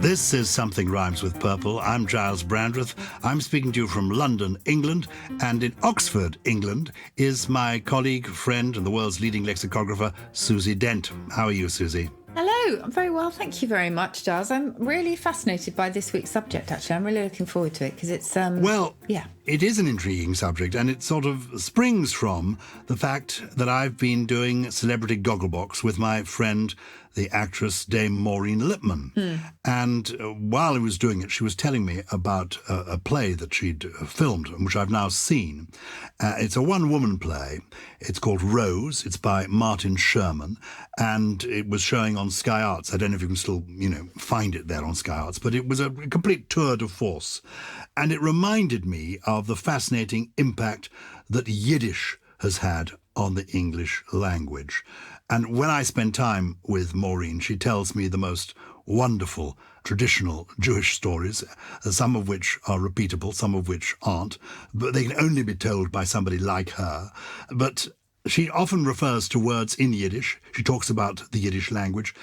This is Something Rhymes with Purple. I'm Gyles Brandreth. I'm speaking to you from London, England, and in Oxford, England, is my colleague, friend, and the world's leading lexicographer, Susie Dent. How are you, Susie? Hello, I'm very well, thank you very much, Gyles. I'm really fascinated by this week's subject, actually. I'm really looking forward to it, because it's, It is an intriguing subject, and it sort of springs from the fact that I've been doing Celebrity Gogglebox with my friend, the actress Dame Maureen Lipman. And while I was doing it, she was telling me about a play that she'd filmed, which I've now seen. It's a one-woman play. It's called Rose. It's by Martin Sherman, and it was showing on Sky Arts. I don't know if you can still, find it there on Sky Arts, but it was a complete tour de force. And it reminded me of the fascinating impact that Yiddish has had on the English language. And when I spend time with Maureen, she tells me the most wonderful traditional Jewish stories, some of which are repeatable, some of which aren't, but they can only be told by somebody like her. But she often refers to words in Yiddish. She talks about the Yiddish language.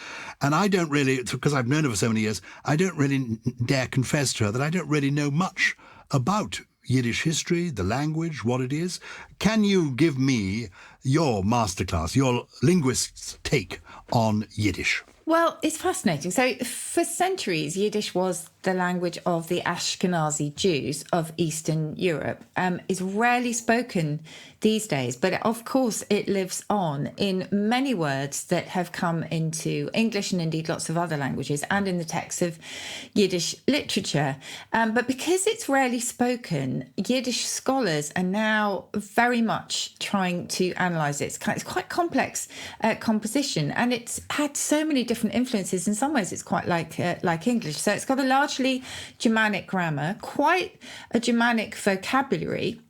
And I don't really, because I've known her for so many years, I don't really dare confess to her that I don't really know much about Yiddish history, the language, what it is. Can you give me your masterclass, your linguist's take on Yiddish? Well, it's fascinating. So for centuries, Yiddish was the language of the Ashkenazi Jews of Eastern Europe. It's rarely spoken these days, but of course it lives on in many words that have come into English and indeed lots of other languages and in the texts of Yiddish literature. But because it's rarely spoken, Yiddish scholars are now very much trying to analyse it. It's quite complex composition, and it's had so many different influences. In some ways, it's quite like English. So it's got a largely Germanic grammar, quite a Germanic vocabulary,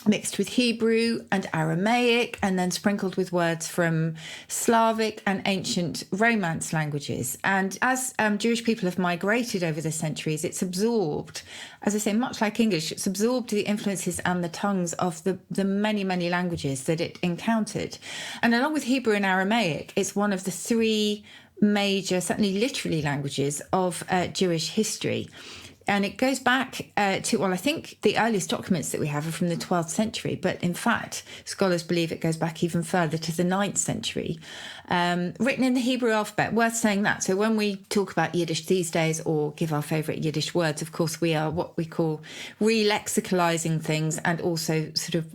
mixed with Hebrew and Aramaic, and then sprinkled with words from Slavic and ancient Romance languages. And as Jewish people have migrated over the centuries, it's absorbed, as I say, much like English, it's absorbed the influences and the tongues of the many, many languages that it encountered. And along with Hebrew and Aramaic, it's one of the three major, certainly literary languages of Jewish history. And it goes back to, I think the earliest documents that we have are from the 12th century, but in fact, scholars believe it goes back even further to the 9th century. Written in the Hebrew alphabet, worth saying that. So when we talk about Yiddish these days or give our favourite Yiddish words, of course, we are what we call re-lexicalising things and also sort of,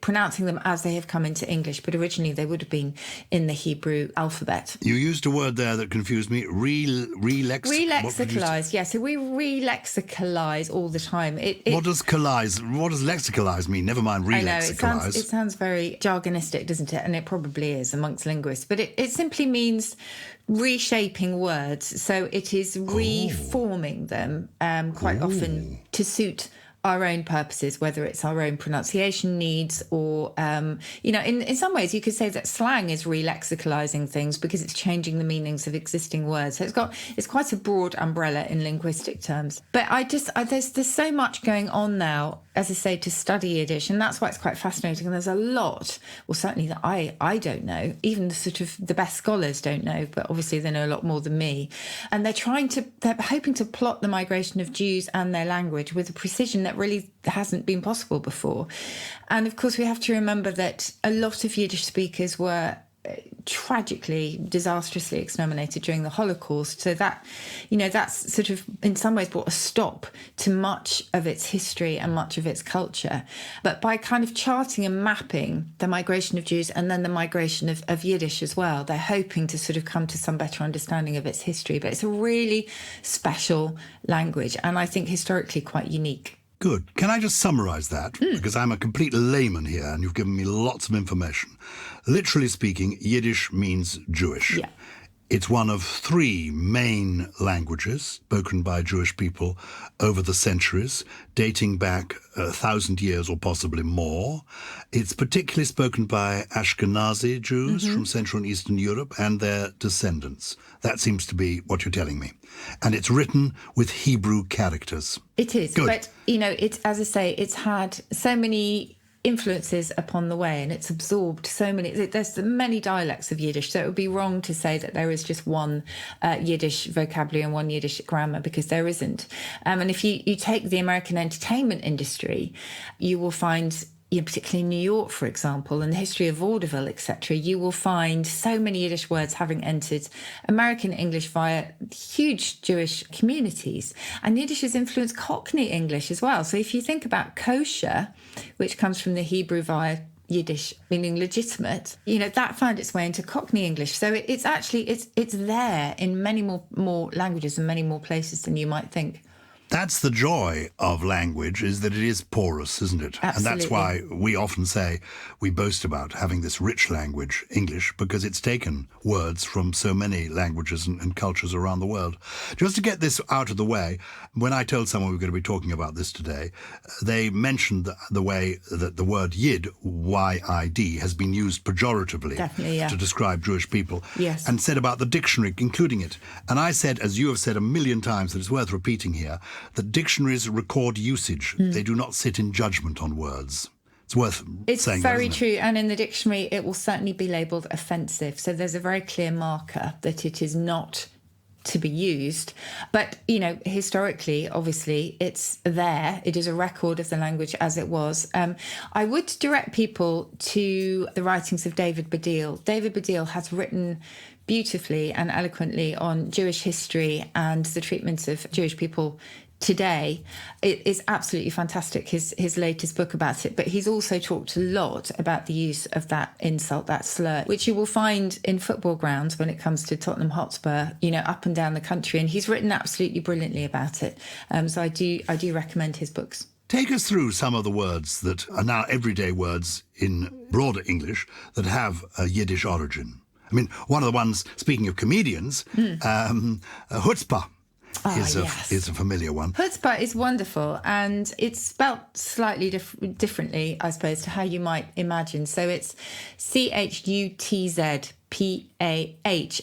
pronouncing them as they have come into English, but originally they would have been in the Hebrew alphabet. You used a word there that confused me, re-lexicalise, yeah. So we re-lexicalise all the time. What does lexicalise mean? Never mind re-lexicalise. I know, it sounds very jargonistic, doesn't it? And it probably is amongst linguists. But it simply means reshaping words. So it is reforming them quite often to suit our own purposes, whether it's our own pronunciation needs or, in some ways you could say that slang is re-lexicalising things because it's changing the meanings of existing words. So it's quite a broad umbrella in linguistic terms. But there's so much going on now, as I say, to study Yiddish, and that's why it's quite fascinating. And there's a lot, well, certainly that I don't know, even the best scholars don't know, but obviously they know a lot more than me. And they're hoping to plot the migration of Jews and their language with a precision that really hasn't been possible before. And of course, we have to remember that a lot of Yiddish speakers were tragically, disastrously exterminated during the Holocaust. So that, that's sort of in some ways brought a stop to much of its history and much of its culture. But by kind of charting and mapping the migration of Jews and then the migration of Yiddish as well, they're hoping to sort of come to some better understanding of its history. But it's a really special language and I think historically quite unique. Good. Can I just summarise that? Because I'm a complete layman here and you've given me lots of information. Literally speaking, Yiddish means Jewish. Yeah. It's one of three main languages spoken by Jewish people over the centuries, dating back 1,000 years or possibly more. It's particularly spoken by Ashkenazi Jews from Central and Eastern Europe and their descendants. That seems to be what you're telling me. And it's written with Hebrew characters. It is. Good. But, it's, as I say, it's had so many influences upon the way, and it's absorbed so many. There's many dialects of Yiddish, so it would be wrong to say that there is just one Yiddish vocabulary and one Yiddish grammar, because there isn't. And if you take the American entertainment industry, you will find, particularly in New York, for example, and the history of vaudeville, etc., you will find so many Yiddish words having entered American English via huge Jewish communities. And Yiddish has influenced Cockney English as well. So if you think about kosher, which comes from the Hebrew via Yiddish, meaning legitimate, that found its way into Cockney English. So it's actually, it's there in many more languages and many more places than you might think. That's the joy of language, is that it is porous, isn't it? Absolutely. And that's why we often say, we boast about having this rich language, English, because it's taken words from so many languages and cultures around the world. Just to get this out of the way, when I told someone we were going to be talking about this today, they mentioned the way that the word Yid, Y-I-D, has been used pejoratively. Definitely, yeah. To describe Jewish people. Yes. And said about the dictionary, including it. And I said, as you have said a million times, that it's worth repeating here, that dictionaries record usage. They do not sit in judgment on words. It's worth saying that, isn't it? It's very true. And in the dictionary, it will certainly be labelled offensive. So there's a very clear marker that it is not to be used. But, historically, obviously, it's there. It is a record of the language as it was. I would direct people to the writings of David Baddiel. David Baddiel has written beautifully and eloquently on Jewish history and the treatment of Jewish people today. It is absolutely fantastic, his latest book about it. But he's also talked a lot about the use of that insult, that slur, which you will find in football grounds when it comes to Tottenham Hotspur, up and down the country. And he's written absolutely brilliantly about it. So I do recommend his books. Take us through some of the words that are now everyday words in broader English that have a Yiddish origin. I mean, one of the ones, speaking of comedians, chutzpah. Is a familiar one. Chutzpah is wonderful, and it's spelt slightly differently, I suppose, to how you might imagine. So it's Chutzpah,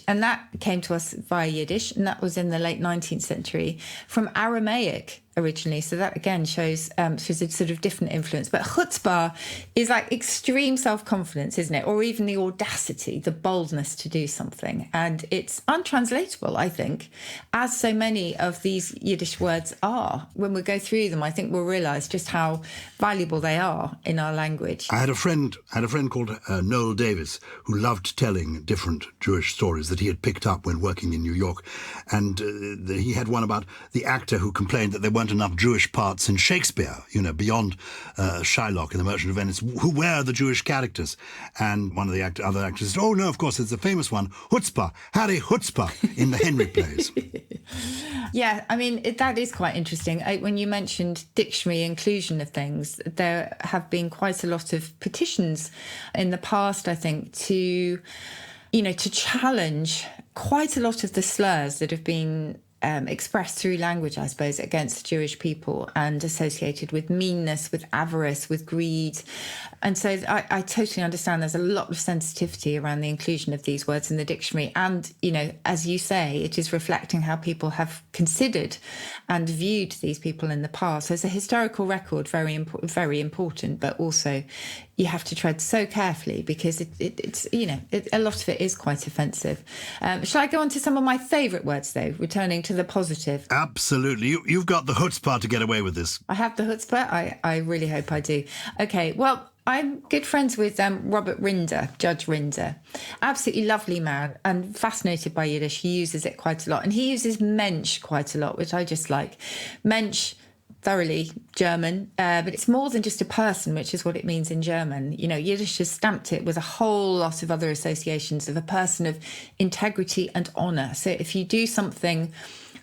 and that came to us via Yiddish, and that was in the late 19th century from Aramaic originally. So that again shows a sort of different influence. But chutzpah is like extreme self-confidence, isn't it? Or even the audacity, the boldness to do something. And it's untranslatable, I think, as so many of these Yiddish words are. When we go through them, I think we'll realise just how valuable they are in our language. I had a friend called Noel Davis, who loved telling different Jewish stories that he had picked up when working in New York. And he had one about the actor who complained that there weren't enough Jewish parts in Shakespeare, beyond Shylock in The Merchant of Venice. Where are the Jewish characters? And one of the other actors said, oh, no, of course, it's the famous one, Chutzpah, Harry Chutzpah, in the Henry plays. Yeah, I mean, that is quite interesting. When you mentioned dictionary inclusion of things, there have been quite a lot of petitions in the past, I think, to challenge quite a lot of the slurs that have been expressed through language, I suppose, against Jewish people and associated with meanness, with avarice, with greed. And so I totally understand there's a lot of sensitivity around the inclusion of these words in the dictionary. And, as you say, it is reflecting how people have considered and viewed these people in the past. So it's a historical record, very important, but also you have to tread so carefully because it's a lot of it is quite offensive. Shall I go on to some of my favourite words, though, returning to the positive? Absolutely. You've got the chutzpah to get away with this. I have the chutzpah? I really hope I do. Okay, well, I'm good friends with Robert Rinder, Judge Rinder. Absolutely lovely man and fascinated by Yiddish. He uses it quite a lot. And he uses Mensch quite a lot, which I just like. Mensch, thoroughly German, but it's more than just a person, which is what it means in German. Yiddish has stamped it with a whole lot of other associations of a person of integrity and honour. So if you do something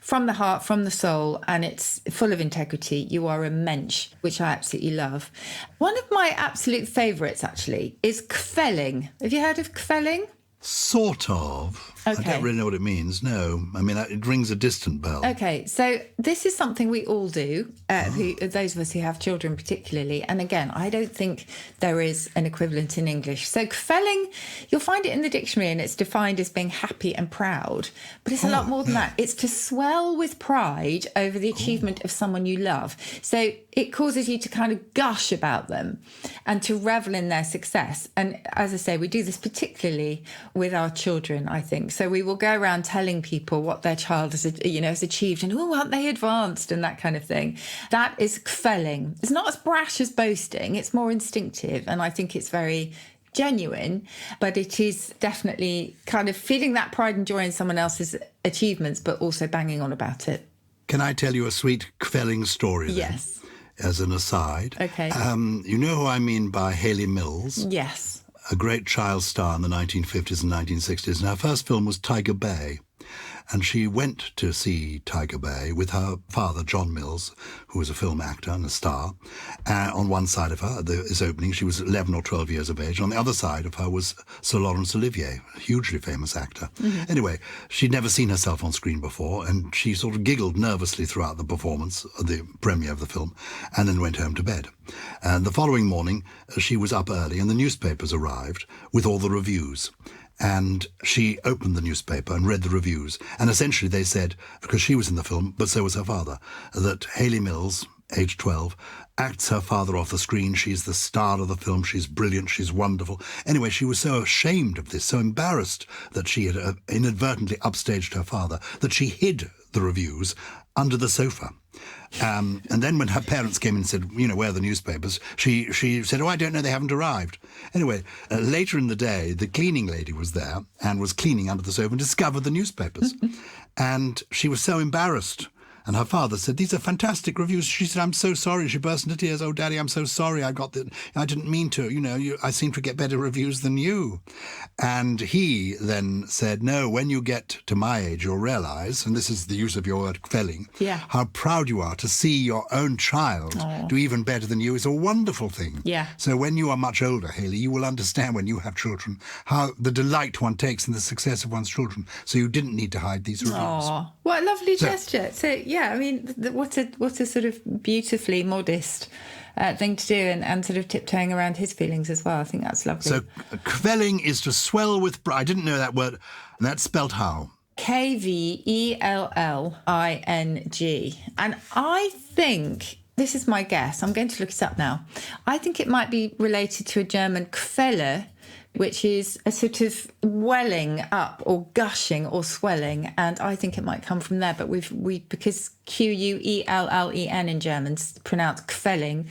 from the heart, from the soul, and it's full of integrity, you are a mensch, which I absolutely love. One of my absolute favourites, actually, is kvelling. Have you heard of kvelling? Sort of. Okay. I don't really know what it means, no. I mean, it rings a distant bell. Okay, so this is something we all do, those of us who have children particularly. And again, I don't think there is an equivalent in English. So kvelling, you'll find it in the dictionary and it's defined as being happy and proud. But it's a lot more than that. It's to swell with pride over the achievement of someone you love. So it causes you to kind of gush about them and to revel in their success. And as I say, we do this particularly with our children, I think. So we will go around telling people what their child has achieved and, aren't they advanced and that kind of thing. That is kvelling. It's not as brash as boasting. It's more instinctive. And I think it's very genuine, but it is definitely kind of feeling that pride and joy in someone else's achievements, but also banging on about it. Can I tell you a sweet kvelling story then? Yes. As an aside. Okay. You know who I mean by Hayley Mills? Yes. A great child star in the 1950s and 1960s. And her first film was Tiger Bay. And she went to see Tiger Bay with her father, John Mills, who was a film actor and a star. On one side of her, this opening, she was 11 or 12 years of age. On the other side of her was Sir Laurence Olivier, a hugely famous actor. Mm-hmm. Anyway, she'd never seen herself on screen before, and she sort of giggled nervously throughout the performance, the premiere of the film, and then went home to bed. And the following morning, she was up early, and the newspapers arrived with all the reviews. And she opened the newspaper and read the reviews. And essentially they said, because she was in the film, but so was her father, that Hayley Mills, age 12, acts her father off the screen. She's the star of the film. She's brilliant. She's wonderful. Anyway, she was so ashamed of this, so embarrassed that she had inadvertently upstaged her father, that she hid the reviews under the sofa. And then when her parents came in and said, where are the newspapers? She said, I don't know, they haven't arrived. Anyway, later in the day, the cleaning lady was there and was cleaning under the sofa and discovered the newspapers. And she was so embarrassed. And her father said, these are fantastic reviews. She said, I'm so sorry. She burst into tears. Oh, Daddy, I'm so sorry. I didn't mean to. I seem to get better reviews than you. And he then said, no, when you get to my age, you'll realise, and this is the use of your word, kvelling, how proud you are to see your own child do even better than you is a wonderful thing. Yeah. So when you are much older, Hayley, you will understand when you have children how the delight one takes in the success of one's children. So you didn't need to hide these reviews. Oh, what a lovely gesture. So, yeah, I mean, what a sort of beautifully modest thing to do and sort of tiptoeing around his feelings as well. I think that's lovely. So kvelling is to swell with pride. I didn't know that word. And that's spelt how? Kvelling. And I think, this is my guess, I'm going to look it up now. I think it might be related to a German Quelle, which is a sort of welling up or gushing or swelling. And I think it might come from there. But because Quellen in German pronounced kvelling,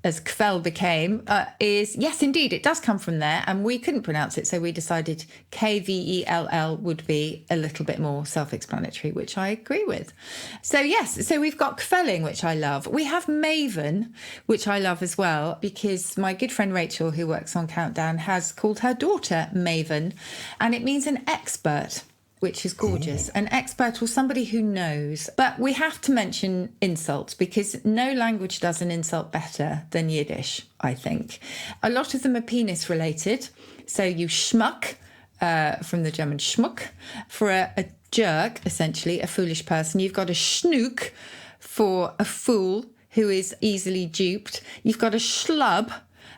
as Kvell became, is, yes, indeed, it does come from there. And we couldn't pronounce it. So we decided Kvell would be a little bit more self-explanatory, which I agree with. So, yes, so we've got kvelling, which I love. We have maven, which I love as well, because my good friend Rachel, who works on Countdown, has called her daughter Maven. And it means an expert, which is gorgeous. An expert or somebody who knows. But we have to mention insults because no language does an insult better than Yiddish, I think. A lot of them are penis related. So you schmuck, from the German schmuck, for a jerk, essentially, a foolish person. You've got a schnook for a fool who is easily duped. You've got a schlub,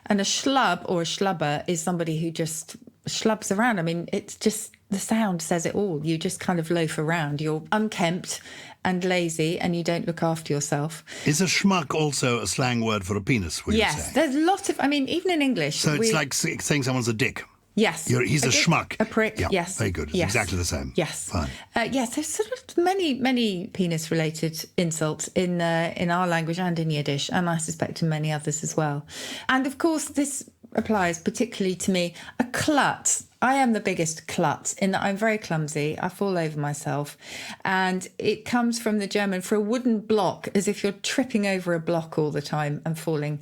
and a schlub or a schlubber is somebody who just schlubs around. I mean, it's just, the sound says it all. You just kind of loaf around. You're unkempt and lazy and you don't look after yourself. Is a schmuck also a slang word for a penis, would you say? Yes, there's lots of, I mean, even in English. So it's like saying someone's a dick. Yes. He's a schmuck. A prick, yeah, yes. Very good. It's yes. exactly the same. Yes. Fine. Yes, there's sort of many penis-related insults in our language and in Yiddish, and I suspect in many others as well. And, of course, this applies particularly to me. A klutz. I am the biggest klutz in that I'm very clumsy. I fall over myself. And it comes from the German for a wooden block, as if you're tripping over a block all the time and falling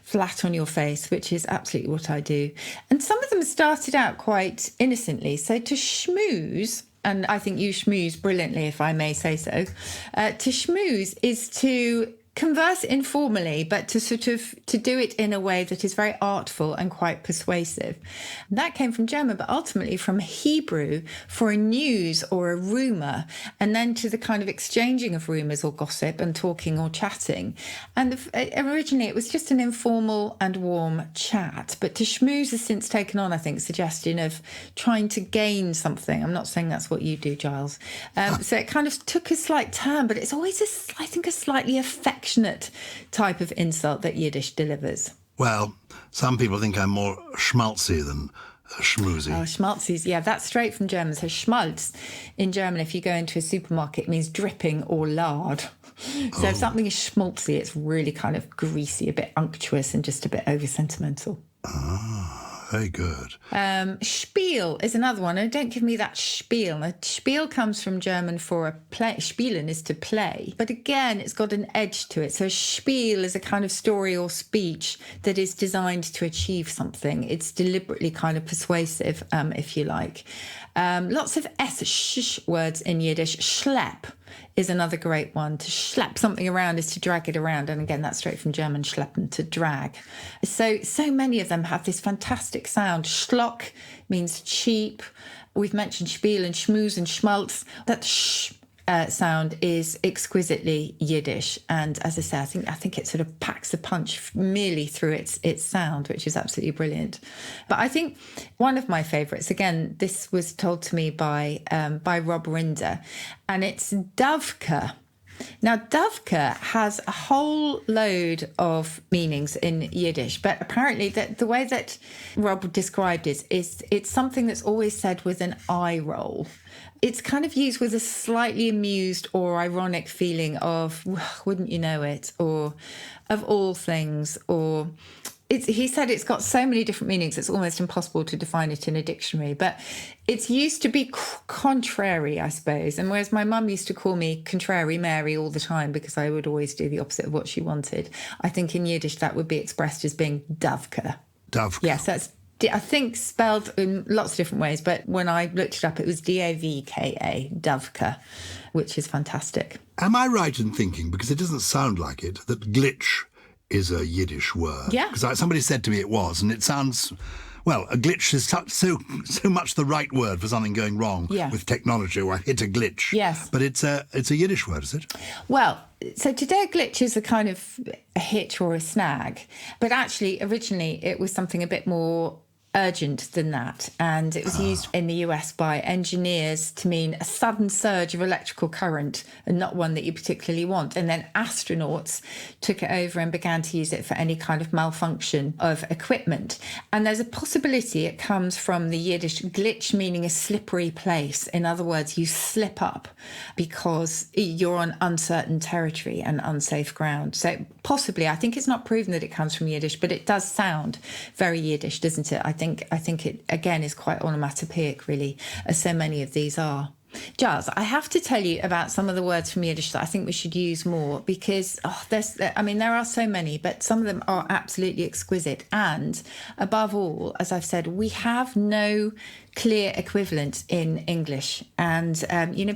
flat on your face, which is absolutely what I do. And some of them started out quite innocently. So to schmooze, and I think you schmooze brilliantly, if I may say so, to schmooze is to converse informally, but to do it in a way that is very artful and quite persuasive. And that came from German, but ultimately from Hebrew for a news or a rumour, and then to the kind of exchanging of rumours or gossip and talking or chatting. And originally it was just an informal and warm chat, but to schmooze has since taken on, I think, suggestion of trying to gain something. I'm not saying that's what you do, Gyles. So it kind of took a slight turn, but it's always, I think, a slightly affectionate type of insult that Yiddish delivers. Well, some people think I'm more schmaltzy than schmoozy. Oh, schmaltzy's, yeah, that's straight from German. So schmaltz in German, if you go into a supermarket, means dripping or lard. So if something is schmaltzy, it's really kind of greasy, a bit unctuous and just a bit over-sentimental. Ah, very good. Spiel is another one. And don't give me that spiel. Now, spiel comes from German for a play. Spielen is to play. But again, it's got an edge to it. So a spiel is a kind of story or speech that is designed to achieve something. It's deliberately kind of persuasive, if you like. Lots of sh words in Yiddish. Schlepp is another great one. To schlep something around is to drag it around. And again, that's straight from German, schleppen, to drag. So many of them have this fantastic sound. Schlock means cheap. We've mentioned spiel and schmooze and schmaltz. That sh sound is exquisitely Yiddish. And as I say, I think it sort of packs a punch merely through its sound, which is absolutely brilliant. But I think one of my favourites, again, this was told to me by Rob Rinder, and it's Dovka. Now, Dovka has a whole load of meanings in Yiddish, but apparently the way that Rob described it is it's something that's always said with an eye roll. It's kind of used with a slightly amused or ironic feeling of, wouldn't you know it, or of all things, or... He said it's got so many different meanings, it's almost impossible to define it in a dictionary. But it's used to be contrary, I suppose. And whereas my mum used to call me Contrary Mary all the time because I would always do the opposite of what she wanted, I think in Yiddish that would be expressed as being Dovka. Dovka. Yes, that's, I think, spelled in lots of different ways. But when I looked it up, it was Davka, Dovka, which is fantastic. Am I right in thinking, because it doesn't sound like it, that glitch is a Yiddish word? Yeah. Because somebody said to me it was, and it sounds, well, a glitch is so much the right word for something going wrong with technology, or I hit a glitch. Yes. But it's a Yiddish word, is it? Well, so today a glitch is a kind of a hitch or a snag, but actually originally it was something a bit more urgent than that, and it was used in the US by engineers to mean a sudden surge of electrical current and not one that you particularly want. And then astronauts took it over and began to use it for any kind of malfunction of equipment. And there's a possibility it comes from the Yiddish glitch, meaning a slippery place. In other words, you slip up because you're on uncertain territory and unsafe ground. So possibly, I think it's not proven that it comes from Yiddish, but it does sound very Yiddish, doesn't it? I think it, again, is quite onomatopoeic, really, as so many of these are. Gyles, I have to tell you about some of the words from Yiddish that I think we should use more because, there are so many, but some of them are absolutely exquisite. And above all, as I've said, we have no clear equivalent in English. And,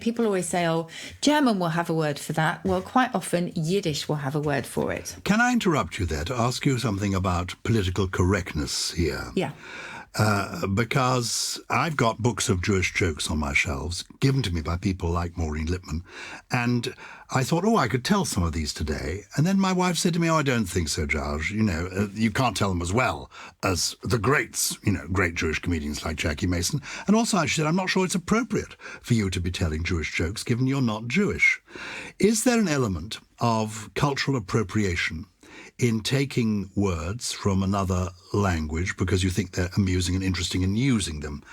people always say, oh, German will have a word for that. Well, quite often Yiddish will have a word for it. Can I interrupt you there to ask you something about political correctness here? Yeah. Because I've got books of Jewish jokes on my shelves, given to me by people like Maureen Lipman, and I thought, I could tell some of these today. And then my wife said to me, I don't think so, Gyles. You can't tell them as well as the greats, great Jewish comedians like Jackie Mason. And also, she said, I'm not sure it's appropriate for you to be telling Jewish jokes, given you're not Jewish. Is there an element of cultural appropriation in taking words from another language because you think they're amusing and interesting and using them?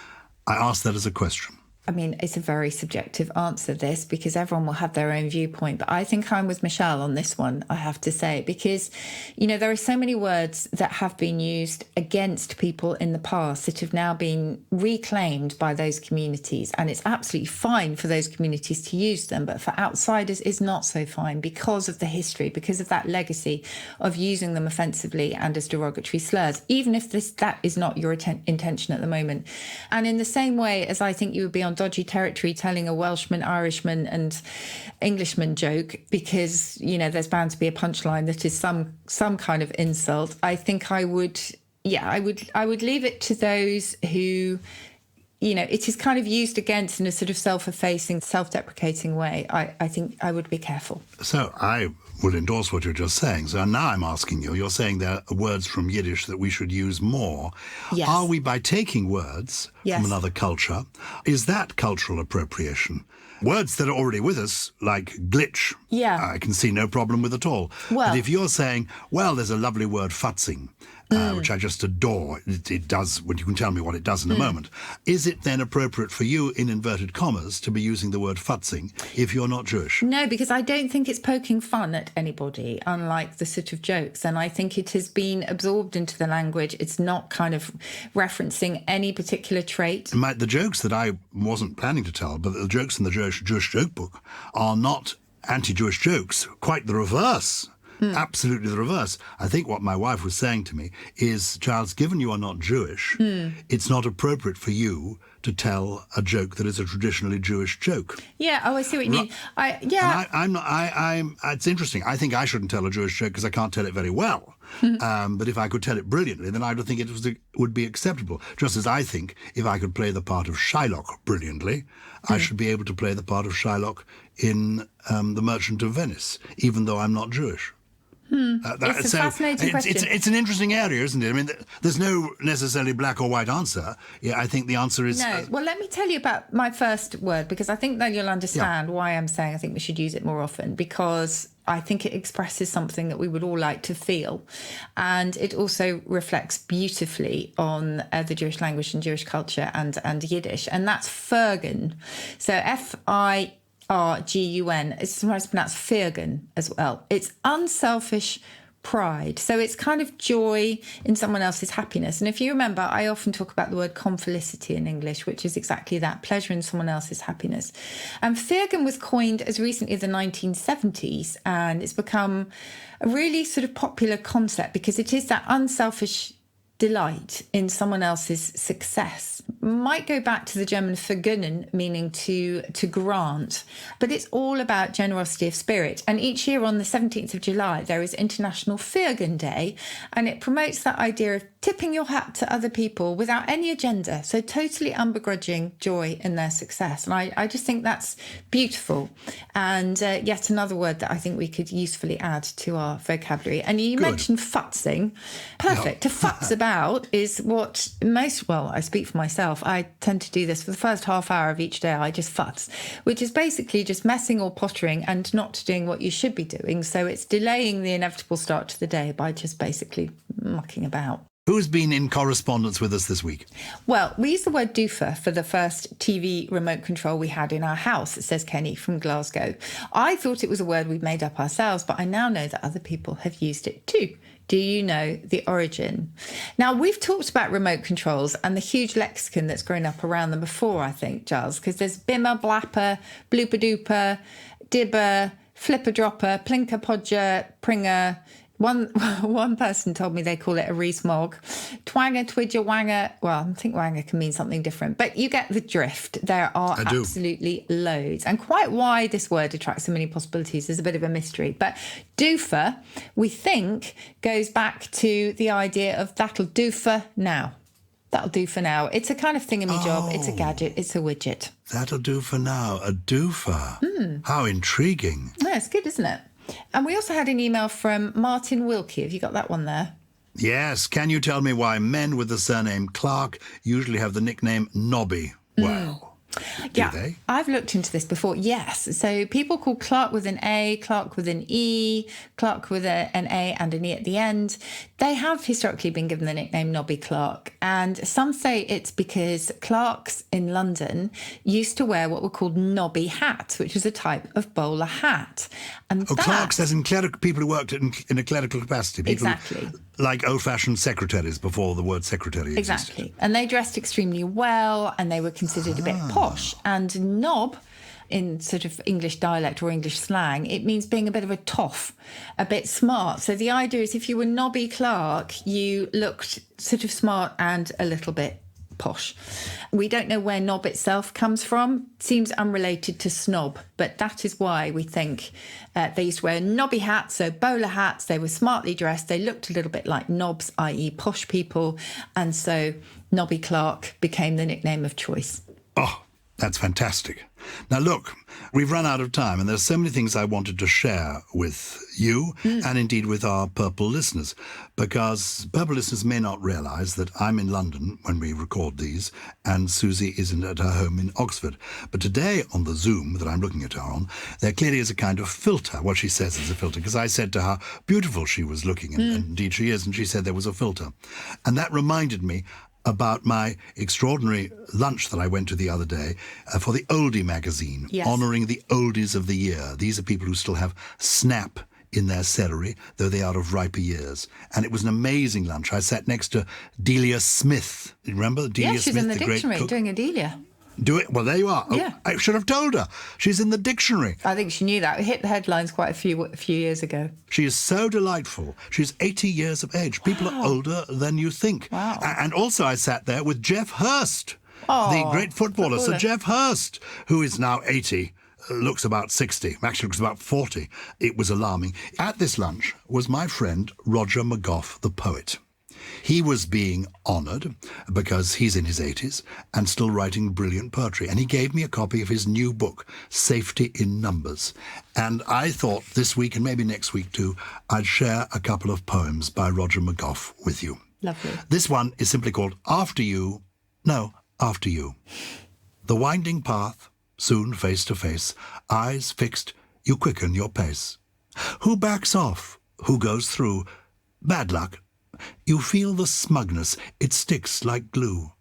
I ask that as a question. I mean, it's a very subjective answer, this, because everyone will have their own viewpoint. But I think I'm with Michelle on this one, I have to say, because, there are so many words that have been used against people in the past that have now been reclaimed by those communities. And it's absolutely fine for those communities to use them. But for outsiders, it's not so fine because of the history, because of that legacy of using them offensively and as derogatory slurs, even if that is not your intention at the moment. And in the same way as I think you would be on on dodgy territory telling a Welshman, Irishman and Englishman joke because, you know, there's bound to be a punchline that is some kind of insult, I think I would leave it to those who, you know, it is kind of used against in a sort of self-effacing, self-deprecating way. I think I would be careful. So I would endorse what you're just saying. So now I'm asking you're saying there are words from Yiddish that we should use more. Yes. Are we, by taking words from another culture, is that cultural appropriation? Words that are already with us, like glitch, I can see no problem with at all. Well, but if you're saying, well, there's a lovely word, futzing, which I just adore, it does, when you can tell me what it does in a moment, is it then appropriate for you, in inverted commas, to be using the word futzing if you're not Jewish? No, because I don't think it's poking fun at anybody, unlike the sort of jokes. And I think it has been absorbed into the language. It's not kind of referencing any particular trait. The jokes that I wasn't planning to tell, but the jokes in the Jewish joke book are not anti-Jewish jokes, quite the reverse. Absolutely the reverse. I think what my wife was saying to me is, Gyles, given you are not Jewish, it's not appropriate for you to tell a joke that is a traditionally Jewish joke. Yeah, I see what you mean. It's interesting. I think I shouldn't tell a Jewish joke because I can't tell it very well. But if I could tell it brilliantly, then I would think it would be acceptable. Just as I think if I could play the part of Shylock brilliantly, I should be able to play the part of Shylock in The Merchant of Venice, even though I'm not Jewish. It's a fascinating question. It's an interesting area, isn't it? I mean, there's no necessarily black or white answer. Yeah, I think the answer is... No. Well, let me tell you about my first word, because I think then you'll understand why I'm saying I think we should use it more often, because I think it expresses something that we would all like to feel. And it also reflects beautifully on the Jewish language and Jewish culture and Yiddish. And that's Firgun. So Firgun. It's sometimes pronounced Firgun as well. It's unselfish pride. So it's kind of joy in someone else's happiness. And if you remember, I often talk about the word confelicity in English, which is exactly that, pleasure in someone else's happiness. And Firgun was coined as recently as the 1970s, and it's become a really sort of popular concept because it is that unselfish delight in someone else's success. Might go back to the German vergönnen, meaning to grant, but it's all about generosity of spirit. And each year on the 17th of July, there is International Firgun Day, and it promotes that idea of tipping your hat to other people without any agenda, so totally unbegrudging joy in their success. And I just think that's beautiful, and yet another word that I think we could usefully add to our vocabulary. And you mentioned futzing. Perfect. To futz about is what I speak for myself. I tend to do this for the first half hour of each day. I just futz, which is basically just messing or pottering and not doing what you should be doing. So it's delaying the inevitable start to the day by just basically mucking about. Who's been in correspondence with us this week? Well, we used the word doofer for the first TV remote control we had in our house, says Kenny from Glasgow. I thought it was a word we'd made up ourselves, but I now know that other people have used it too. Do you know the origin? Now, we've talked about remote controls and the huge lexicon that's grown up around them before, I think, Gyles, because there's bimmer, blapper, blooper dooper, dibber, flipper dropper, plinker podger, pringer. One person told me they call it a reesmog. Twanger, twidger, wanger. Well, I think wanger can mean something different, but you get the drift. There are absolutely loads. And quite why this word attracts so many possibilities is a bit of a mystery. But doofer, we think, goes back to the idea of that'll do for now. That'll do for now. It's a kind of thingamy-job. It's a gadget. It's a widget. That'll do for now. A doofer. How intriguing. Yeah, it's good, isn't it? And we also had an email from Martin Wilkie. Have you got that one there? Yes. Can you tell me why men with the surname Clark usually have the nickname Nobby? Well, do they? I've looked into this before. Yes. So people call Clark with an A, Clark with an E, Clark with an A and an E at the end. They have historically been given the nickname Nobby Clark. And some say it's because Clarks in London used to wear what were called nobby hats, which was a type of bowler hat. And Clarks as in people who worked in a clerical capacity. People exactly. Like old-fashioned secretaries before the word secretary existed. Exactly. And they dressed extremely well and they were considered a bit posh. And knob, in sort of English dialect or English slang, it means being a bit of a toff, a bit smart. So the idea is if you were Nobby Clark, you looked sort of smart and a little bit posh. We don't know where knob itself comes from. Seems unrelated to snob, but that is why we think they used to wear knobby hats, so bowler hats. They were smartly dressed. They looked a little bit like knobs, i.e. posh people. And so Nobby Clark became the nickname of choice. Oh, that's fantastic. Now, look, we've run out of time, and there's so many things I wanted to share with you and indeed with our Purple listeners, because Purple listeners may not realise that I'm in London when we record these, and Susie isn't at her home in Oxford. But today on the Zoom that I'm looking at her on, there clearly is a kind of filter. What she says is a filter, because I said to her how beautiful she was looking, and indeed she is, and she said there was a filter. And that reminded me about my extraordinary lunch that I went to the other day for the Oldie magazine, honouring the oldies of the year. These are people who still have snap in their celery, though they are of riper years. And it was an amazing lunch. I sat next to Delia Smith. You remember Delia Smith, she's in the great dictionary cook? doing a Delia. Do it? Well, there you are. Yeah. Oh, I should have told her. She's in the dictionary. I think she knew that. It hit the headlines quite a few years ago. She is so delightful. She's 80 years of age. People are older than you think. Wow. And also I sat there with Jeff Hurst, the great footballer. Sir Jeff Hurst, who is now 80, looks about 60, actually looks about 40. It was alarming. At this lunch was my friend Roger McGough, the poet. He was being honoured because he's in his 80s and still writing brilliant poetry. And he gave me a copy of his new book, Safety in Numbers. And I thought this week and maybe next week too, I'd share a couple of poems by Roger McGough with you. Lovely. This one is simply called After You. The winding path, soon face to face, eyes fixed, you quicken your pace. Who backs off? Who goes through? Bad luck. You feel the smugness, it sticks like glue.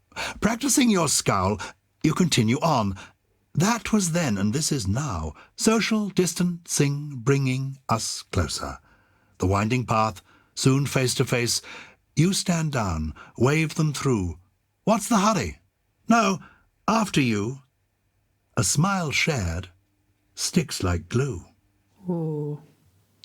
Practicing your scowl, you continue on. That was then and this is now. Social distancing, bringing us closer. The winding path, soon face to face. You stand down, wave them through. What's the hurry? No, after you. A smile shared, sticks like glue. Ooh.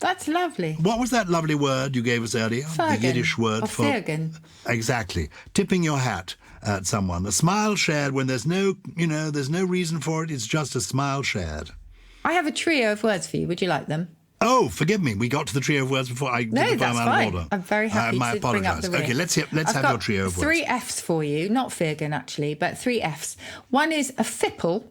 That's lovely. What was that lovely word you gave us earlier? Firgun, the Yiddish word for... Firgun. Exactly. Tipping your hat at someone. A smile shared when there's no reason for it. It's just a smile shared. I have a trio of words for you. Would you like them? Oh, forgive me. We got to the trio of words before I did No, the that's poem out of fine. order. I'm very happy to bring up the rear. Okay, let's have your trio of words. 3 Fs for you. Not Firgun, actually, but 3 Fs. One is a fipple,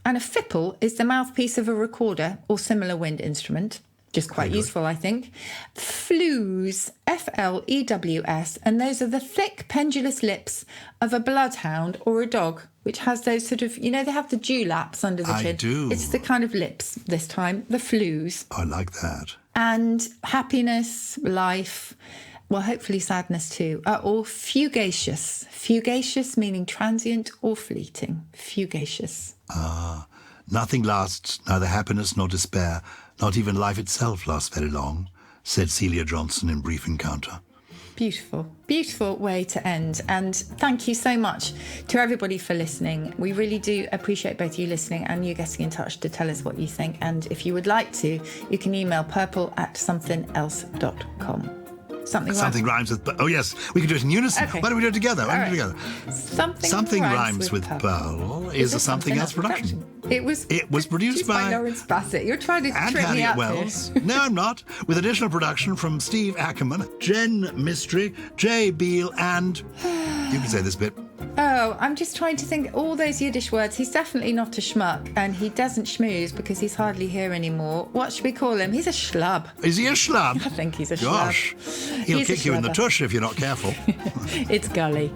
and a fipple is the mouthpiece of a recorder or similar wind instrument. Just quite useful, I think. Flews, Flews, and those are the thick, pendulous lips of a bloodhound or a dog, which has those sort of, they have the dewlaps under the chin. I do. It's the kind of lips this time, the flews. I like that. And happiness, life, well, hopefully sadness too, are all fugacious. Fugacious meaning transient or fleeting. Fugacious. Nothing lasts, neither happiness nor despair. Not even life itself lasts very long, said Celia Johnson in Brief Encounter. Beautiful, beautiful way to end. And thank you so much to everybody for listening. We really do appreciate both you listening and you getting in touch to tell us what you think. And if you would like to, you can email purple@somethingelse.com. Something rhymes with... Oh, yes, we can do it in unison. Okay. Why don't we do it together? All right. Together? Something rhymes with Pearl is a Something Else production. It was produced by Lawrence Bassett. You're trying to trick me up Wells. here. No, I'm not. With additional production from Steve Ackerman, Jen Mystery, Jay Beale, and... You can say this bit. Oh, I'm just trying to think all those Yiddish words. He's definitely not a schmuck, and he doesn't schmooze because he's hardly here anymore. What should we call him? He's a schlub. Is he a schlub? I think he's a Gosh. schlub. He'll kick you in the tush if you're not careful. It's Gully.